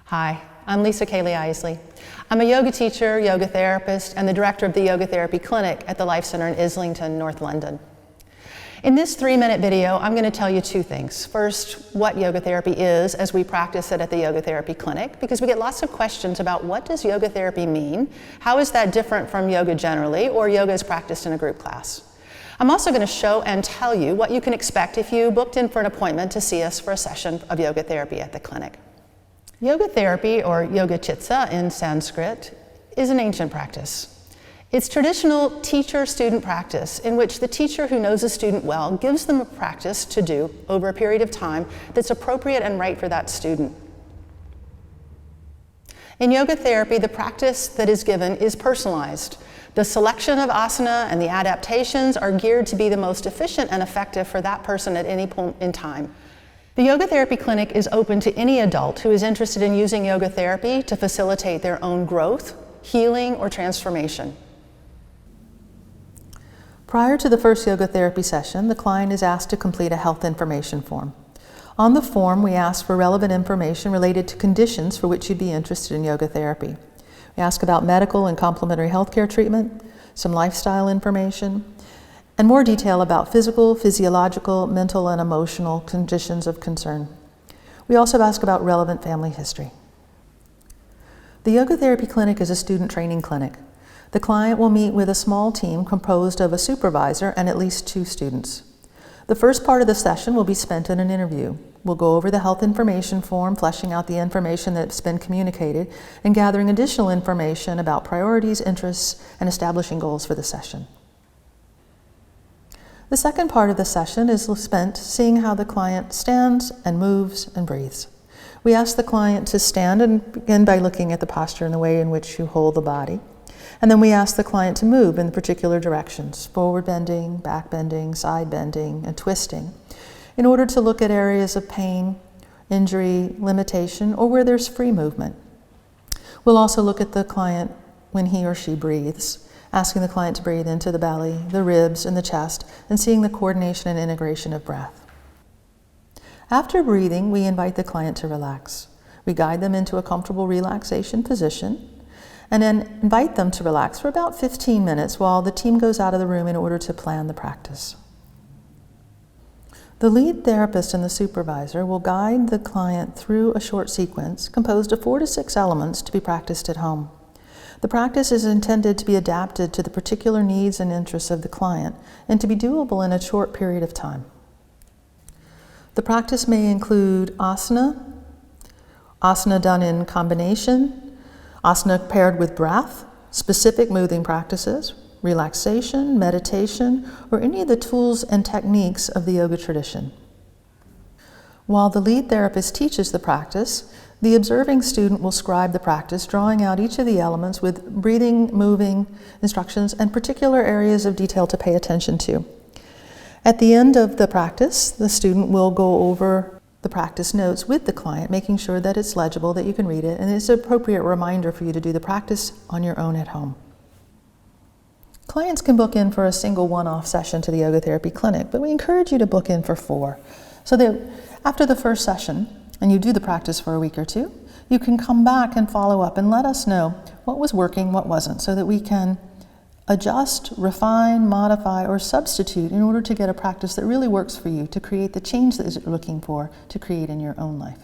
Hi, I'm Lisa Kaylee Isley. I'm a yoga teacher, yoga therapist, and the director of the Yoga Therapy Clinic at the Life Center in Islington, North London. In this 3-minute video, I'm going to tell you two things. First, what yoga therapy is as we practice it at the Yoga Therapy Clinic, because we get lots of questions about what does yoga therapy mean? How is that different from yoga generally, or yoga is practiced in a group class? I'm also going to show and tell you what you can expect if you booked in for an appointment to see us for a session of yoga therapy at the clinic. Yoga therapy, or yoga chitsa in Sanskrit, is an ancient practice. It's traditional teacher-student practice in which the teacher who knows a student well gives them a practice to do over a period of time that's appropriate and right for that student. In yoga therapy, the practice that is given is personalized. The selection of asana and the adaptations are geared to be the most efficient and effective for that person at any point in time. The Yoga Therapy Clinic is open to any adult who is interested in using yoga therapy to facilitate their own growth, healing, or transformation. Prior to the first yoga therapy session, the client is asked to complete a health information form. On the form, we ask for relevant information related to conditions for which you'd be interested in yoga therapy. We ask about medical and complementary healthcare treatment, some lifestyle information, and more detail about physical, physiological, mental, and emotional conditions of concern. We also ask about relevant family history. The Yoga Therapy Clinic is a student training clinic. The client will meet with a small team composed of a supervisor and at least 2 students. The first part of the session will be spent in an interview. We'll go over the health information form, fleshing out the information that's been communicated, and gathering additional information about priorities, interests, and establishing goals for the session. The second part of the session is spent seeing how the client stands and moves and breathes. We ask the client to stand and begin by looking at the posture and the way in which you hold the body. And then we ask the client to move in particular directions, forward bending, back bending, side bending, and twisting, in order to look at areas of pain, injury, limitation, or where there's free movement. We'll also look at the client when he or she breathes, asking the client to breathe into the belly, the ribs, and the chest, and seeing the coordination and integration of breath. After breathing, we invite the client to relax. We guide them into a comfortable relaxation position, and then invite them to relax for about 15 minutes while the team goes out of the room in order to plan the practice. The lead therapist and the supervisor will guide the client through a short sequence composed of 4 to 6 elements to be practiced at home. The practice is intended to be adapted to the particular needs and interests of the client and to be doable in a short period of time. The practice may include asana, asana done in combination, asana paired with breath, specific moving practices, relaxation, meditation, or any of the tools and techniques of the yoga tradition. While the lead therapist teaches the practice, the observing student will scribe the practice, drawing out each of the elements with breathing, moving instructions, and particular areas of detail to pay attention to. At the end of the practice, the student will go over the practice notes with the client, making sure that it's legible, that you can read it, and it's an appropriate reminder for you to do the practice on your own at home. Clients can book in for a single one-off session to the Yoga Therapy Clinic, but we encourage you to book in for 4, so that after the first session, and you do the practice for a week or 2, you can come back and follow up and let us know what was working, what wasn't, so that we can adjust, refine, modify, or substitute in order to get a practice that really works for you to create the change that you're looking for to create in your own life.